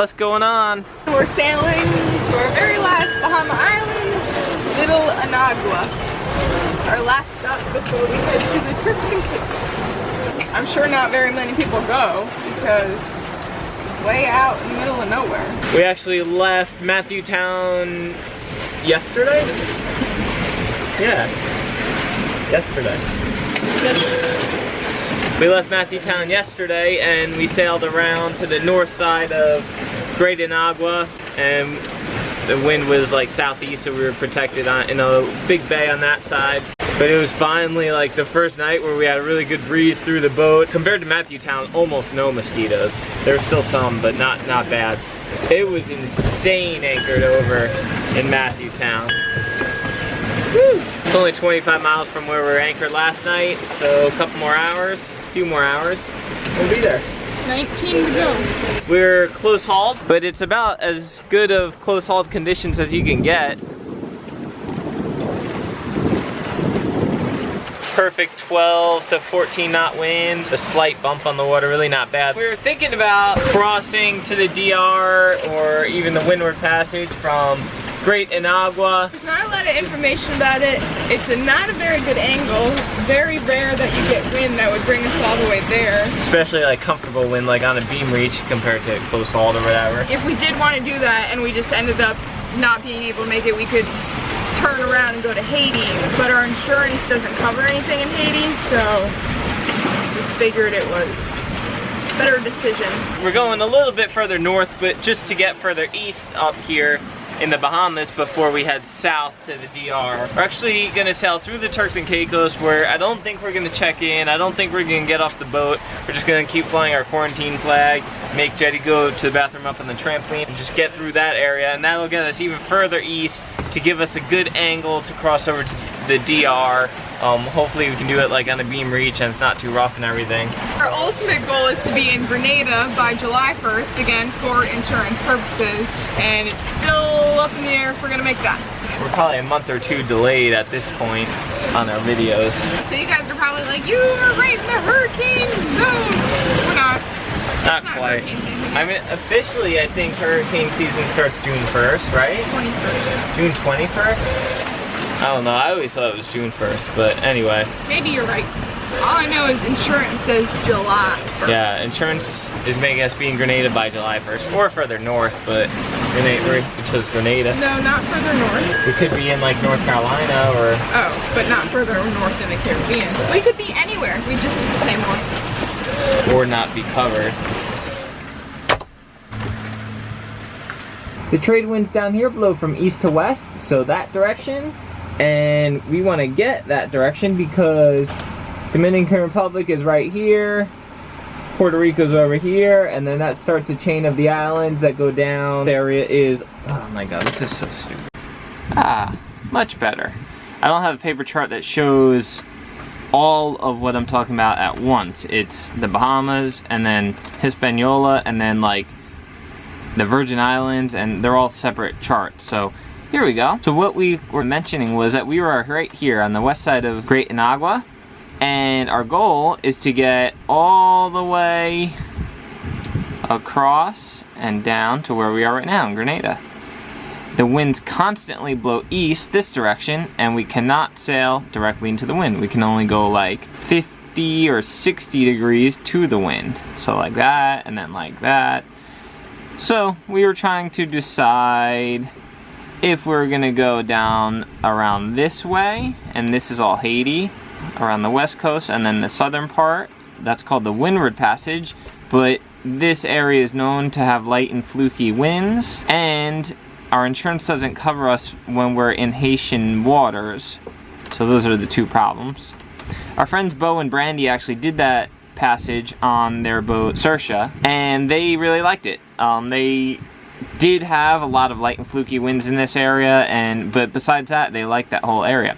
What's going on? We're sailing to our very last Bahama island, Little Anagua. Our last stop before we head to the Turks and Caicos. I'm sure not very many people go because it's way out in the middle of nowhere. We actually left Matthew Town yesterday? Yeah, yesterday. We left Matthew Town yesterday and we sailed around to the north side of Great Anagua, and the wind was like southeast, so we were protected in a big bay on that side. But it was finally like the first night where we had a really good breeze through the boat. Compared to Matthew Town, almost no mosquitoes. There were still some, but not bad. It was insane anchored over in Matthew Town. Woo! It's only 25 miles from where we were anchored last night, so a couple more hours, a few more hours, we'll be there. 19 to go. We're close hauled, but it's about as good of close hauled conditions as you can get. Perfect 12 to 14 knot wind, a slight bump on the water, really not bad. We were thinking about crossing to the DR or even the Windward Passage from Great Anagua. There's not a lot of information about it. It's not a very good angle. Very rare that you get wind that would bring us all the way there. Especially like comfortable wind, like on a beam reach compared to close hauled or whatever. If we did want to do that and we just ended up not being able to make it, we could turn around and go to Haiti, but our insurance doesn't cover anything in Haiti, so just figured it was a better decision. We're going a little bit further north, but just to get further east up here in the Bahamas before we head south to the DR. We're actually gonna sail through the Turks and Caicos, where I don't think we're gonna check in. I don't think we're gonna get off the boat. We're just gonna keep flying our quarantine flag, make Jetty go to the bathroom up on the trampoline, and just get through that area, and that'll get us even further east to give us a good angle to cross over to the DR. Hopefully we can do it like on a beam reach and it's not too rough and everything. Our ultimate goal is to be in Grenada by July 1st, again for insurance purposes, and it's still up in the air if we're gonna make that. We're probably a month or two delayed at this point on our videos. So you guys are probably like, you are right in the hurricane zone. We're not. Not quite. I mean, officially I think hurricane season starts June 1st, right? 21st. June 21st? I don't know, I always thought it was June 1st, but anyway. Maybe you're right. All I know is insurance says July 1st. Yeah, insurance is making us be in Grenada by July 1st, or further north, but we chose Grenada. No, not further north. We could be in like North Carolina or... Oh, but not further north in the Caribbean. We could be anywhere, we just need to say more. Or not be covered. The trade winds down here blow from east to west, so that direction. And we want to get that direction because Dominican Republic is right here, Puerto Rico's over here, and then that starts a chain of the islands that go down. The area is, oh my god, this is so stupid. Ah, much better. I don't have a paper chart that shows all of what I'm talking about at once. It's the Bahamas, and then Hispaniola, and then like the Virgin Islands, and they're all separate charts. So here we go. So what we were mentioning was that we were right here on the west side of Great Anagua, and our goal is to get all the way across and down to where we are right now in Grenada. The winds constantly blow east this direction, and we cannot sail directly into the wind. We can only go like 50 or 60 degrees to the wind. So like that, and then like that. So we were trying to decide if we're gonna go down around this way, and this is all Haiti, around the west coast, and then the southern part, that's called the Windward Passage, but this area is known to have light and fluky winds, and our insurance doesn't cover us when we're in Haitian waters, so those are the two problems. Our friends Bo and Brandy actually did that passage on their boat Saoirse, and they really liked it. They did have a lot of light and fluky winds in this area, but besides that, they liked that whole area.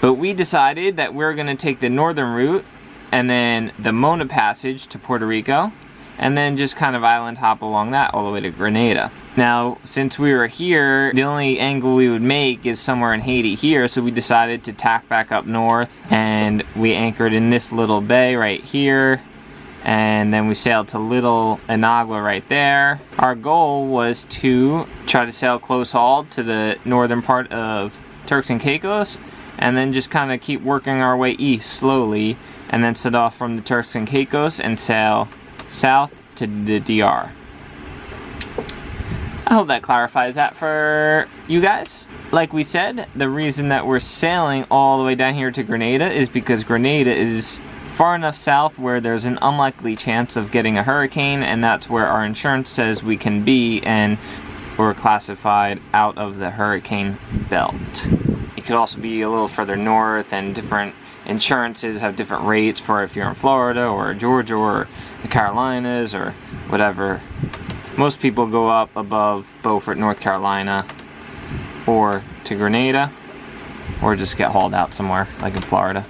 But we decided that we're going to take the northern route and then the Mona Passage to Puerto Rico, and then just kind of island hop along that all the way to Grenada. Now, since we were here, the only angle we would make is somewhere in Haiti here, so we decided to tack back up north, and we anchored in this little bay right here, and then we sailed to Little Inagua right there. Our goal was to try to sail close hauled to the northern part of Turks and Caicos, and then just kind of keep working our way east slowly, and then set off from the Turks and Caicos and sail south to the DR. I hope that clarifies that for you guys. Like we said, the reason that we're sailing all the way down here to Grenada is because Grenada is far enough south where there's an unlikely chance of getting a hurricane, and that's where our insurance says we can be, and we're classified out of the hurricane belt. It could also be a little further north, and different insurances have different rates for if you're in Florida or Georgia or the Carolinas or whatever. Most people go up above Beaufort, North Carolina, or to Grenada, or just get hauled out somewhere, like in Florida.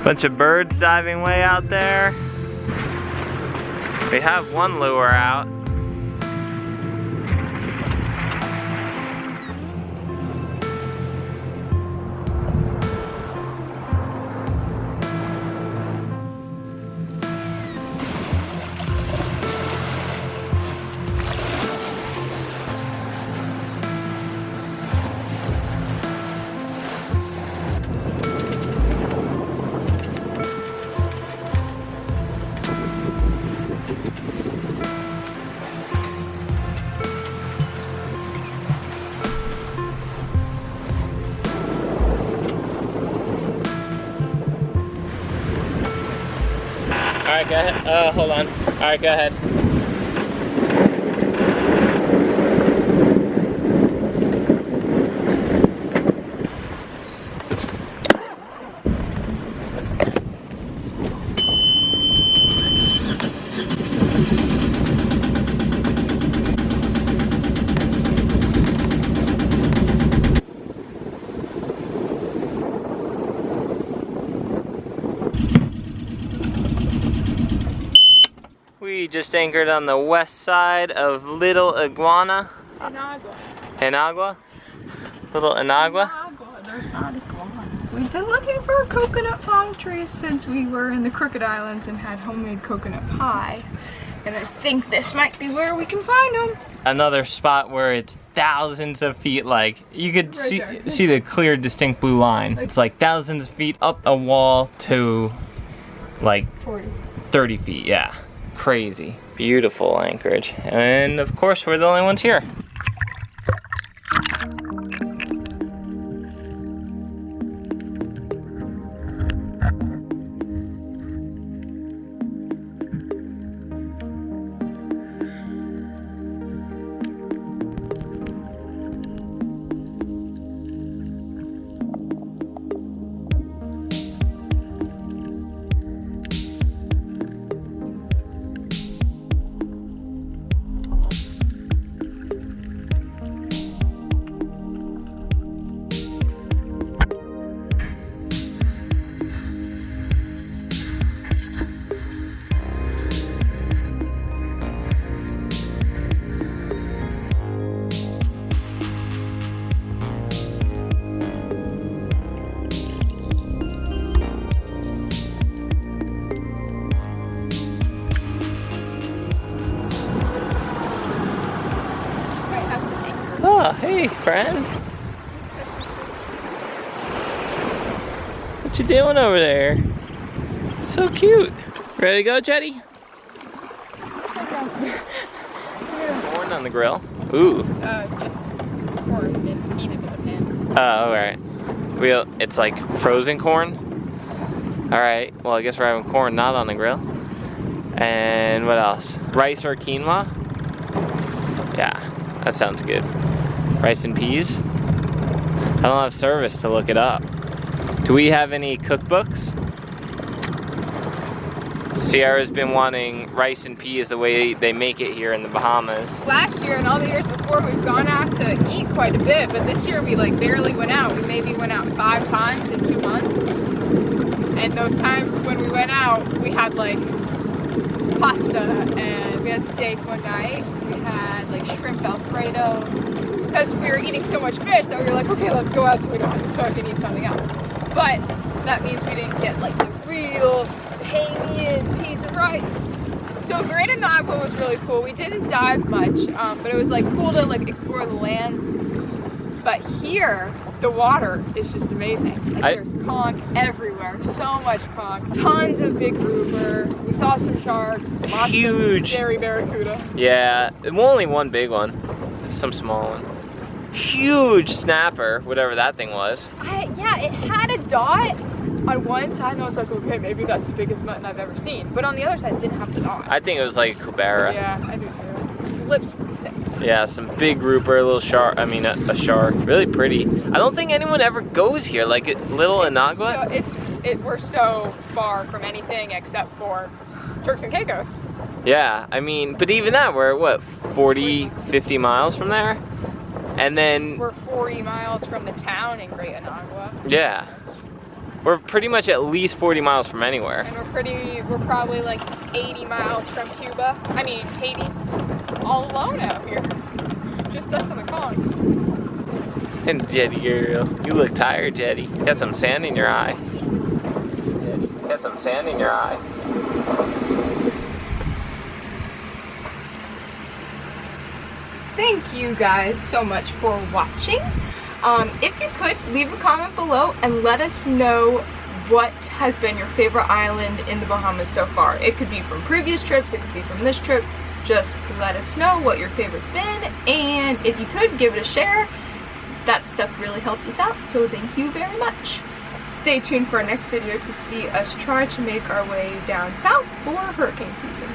Bunch of birds diving way out there. We have one lure out. Alright, go ahead. Hold on. Alright, go ahead. We just anchored on the west side of Little Iguana. Inagua? Little Inagua? There's not iguana. We've been looking for coconut palm trees since we were in the Crooked Islands and had homemade coconut pie. And I think this might be where we can find them. Another spot where it's thousands of feet, like, you could see the clear, distinct blue line. It's like thousands of feet up a wall to like 30 feet, yeah. Crazy. Beautiful anchorage. And of course, we're the only ones here. Oh, hey, friend. What you doing over there? So cute. Ready to go, Jetty? Corn on the grill. Ooh. Just corn and eat it in a pan. Oh, alright. It's like frozen corn? Alright, well I guess we're having corn not on the grill. And what else? Rice or quinoa? Yeah, that sounds good. Rice and peas? I don't have service to look it up. Do we have any cookbooks? Sierra's been wanting rice and peas the way they make it here in the Bahamas. Last year and all the years before, we've gone out to eat quite a bit, but this year we like barely went out. We maybe went out 5 times in 2 months. And those times when we went out, we had like pasta and we had steak one night. We had like shrimp Alfredo. Because we were eating so much fish that we were like, okay, let's go out so we don't have to cook and eat something else. But that means we didn't get like the real Bahamian piece of rice. So Grenada was really cool. We didn't dive much, but it was like cool to like explore the land. But here, the water is just amazing. Like there's conch everywhere, so much conch, tons of big grouper. We saw some sharks, lots of scary barracuda. Yeah, only one big one, some small one. Huge snapper, whatever that thing was. Yeah, it had a dot on one side, and I was like, okay, maybe that's the biggest mutton I've ever seen. But on the other side, it didn't have the dot. I think it was like a cubera. Yeah, I do too. Its lips were thick. Yeah, some big grouper, a little shark. I mean, a shark. Really pretty. I don't think anyone ever goes here, like Little Inagua. We're so far from anything except for Turks and Caicos. Yeah, I mean, but even that, we're what, 40, 50 miles from there? And then we're 40 miles from the town in Great Inagua. Yeah. We're pretty much at least 40 miles from anywhere. And we're probably like 80 miles from Cuba. I mean, Haiti. All alone out here. Just us and the conch. And Jetty girl, you look tired, Jetty. You got some sand in your eye. Jetty, you got some sand in your eye. Thank you guys so much for watching. If you could, leave a comment below and let us know what has been your favorite island in the Bahamas so far. It could be from previous trips, it could be from this trip. Just let us know what your favorite's been, and if you could, give it a share. That stuff really helps us out, so thank you very much. Stay tuned for our next video to see us try to make our way down south for hurricane season.